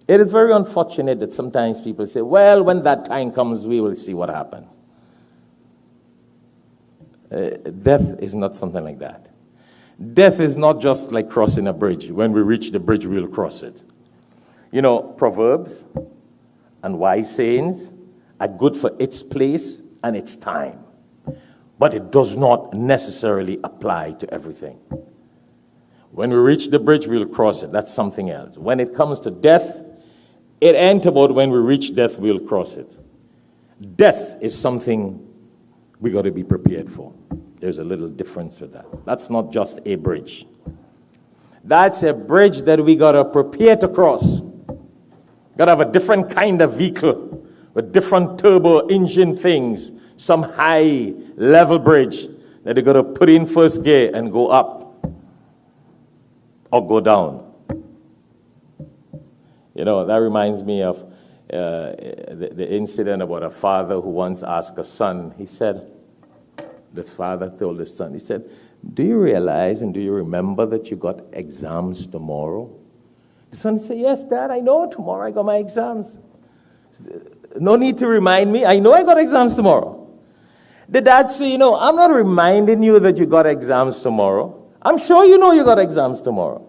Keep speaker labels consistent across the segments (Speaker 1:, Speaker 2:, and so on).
Speaker 1: It is very unfortunate that sometimes people say, well, when that time comes, we will see what happens. Death is not something like that. Death is not just like crossing a bridge. When we reach the bridge, we'll cross it. You know, proverbs and wise sayings are good for its place and its time, but it does not necessarily apply to everything. When we reach the bridge, we'll cross it. That's something else. When it comes to death, it ain't about when we reach death, we'll cross it. Death is something we got to be prepared for. There's a little difference with that. That's not just a bridge. That's a bridge that we got to prepare to cross. Got to have a different kind of vehicle with different turbo engine things, some high level bridge that they got to put in first gear and go up or go down. You know, that reminds me of the incident about a father who once asked a son. He said, the father told his son, he said, do you realize and do you remember that you got exams tomorrow? The son said, yes, Dad, I know. Tomorrow I got my exams. No need to remind me. I know I got exams tomorrow. The dad said, you know, I'm not reminding you that you got exams tomorrow. I'm sure you know you got exams tomorrow.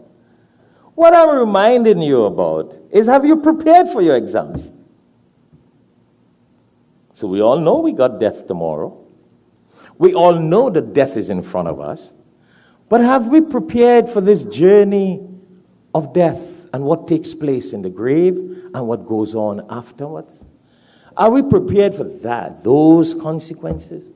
Speaker 1: What I'm reminding you about is, have you prepared for your exams? So we all know we got death tomorrow. We all know that death is in front of us. But have we prepared for this journey of death and what takes place in the grave and what goes on afterwards? Are we prepared for that, those consequences?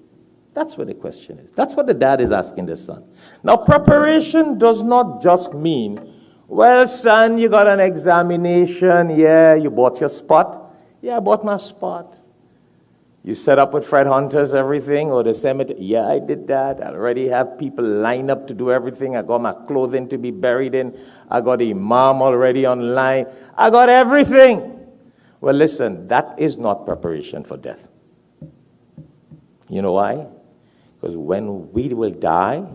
Speaker 1: That's what the question is. That's what the dad is asking the son. Now, preparation does not just mean, well, son, you got an examination. Yeah, you bought your spot. Yeah, I bought my spot. You set up with Fred Hunters, everything, or the cemetery. Yeah, I did that. I already have people lined up to do everything. I got my clothing to be buried in. I got the imam already online. I got everything. Well, listen, that is not preparation for death. You know why? Because when we will die,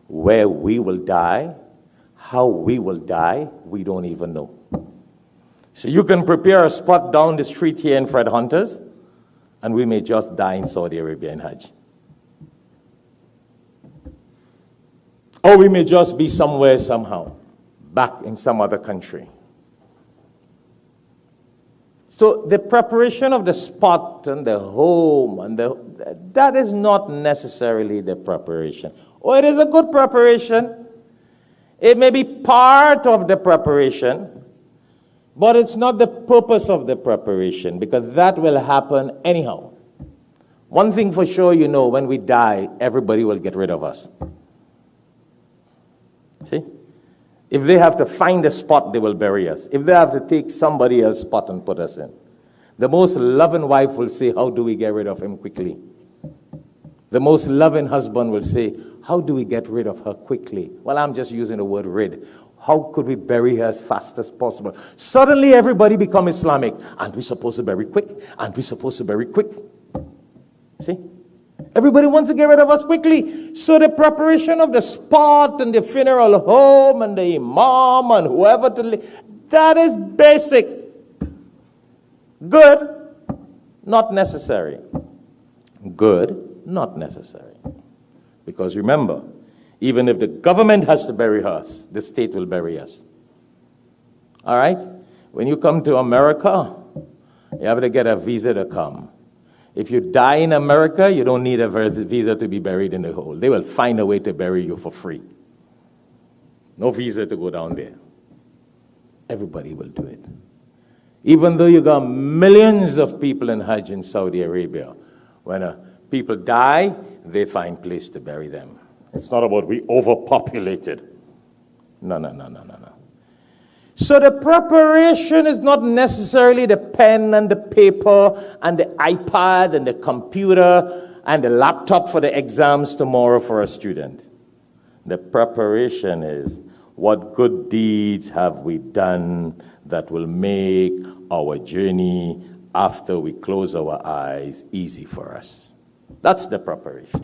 Speaker 1: where we will die, how we will die, we don't even know. So you can prepare a spot down the street here in Fred Hunters, and we may just die in Saudi Arabia in Hajj. Or we may just be somewhere, somehow, back in some other country. So the preparation of the spot and the home, and that is not necessarily the preparation. Or it is a good preparation. It may be part of the preparation, but it's not the purpose of the preparation, because that will happen anyhow. One thing for sure, you know, when we die, everybody will get rid of us. See? If they have to find a spot, they will bury us. If they have to take somebody else's spot and put us in. The most loving wife will say, how do we get rid of him quickly? The most loving husband will say, how do we get rid of her quickly? Well, I'm just using the word rid. How could we bury her as fast as possible? Suddenly everybody become Islamic. Aren't we supposed to bury quick? Aren't we supposed to bury quick? See? Everybody wants to get rid of us quickly. So the preparation of the spot and the funeral home and the imam and whoever to live, that is basic. Good, not necessary. Good, not necessary. Because remember, even if the government has to bury us, the state will bury us. All right? When you come to America, you have to get a visa to come. If you die in America, you don't need a visa to be buried in the hole. They will find a way to bury you for free. No visa to go down there. Everybody will do it. Even though you got millions of people in Hajj in Saudi Arabia, when people die, they find place to bury them. It's not about we overpopulated. No. So the preparation is not necessarily the pen and the paper and the iPad and the computer and the laptop for the exams tomorrow for a student. The preparation is, what good deeds have we done that will make our journey after we close our eyes easy for us? That's the preparation.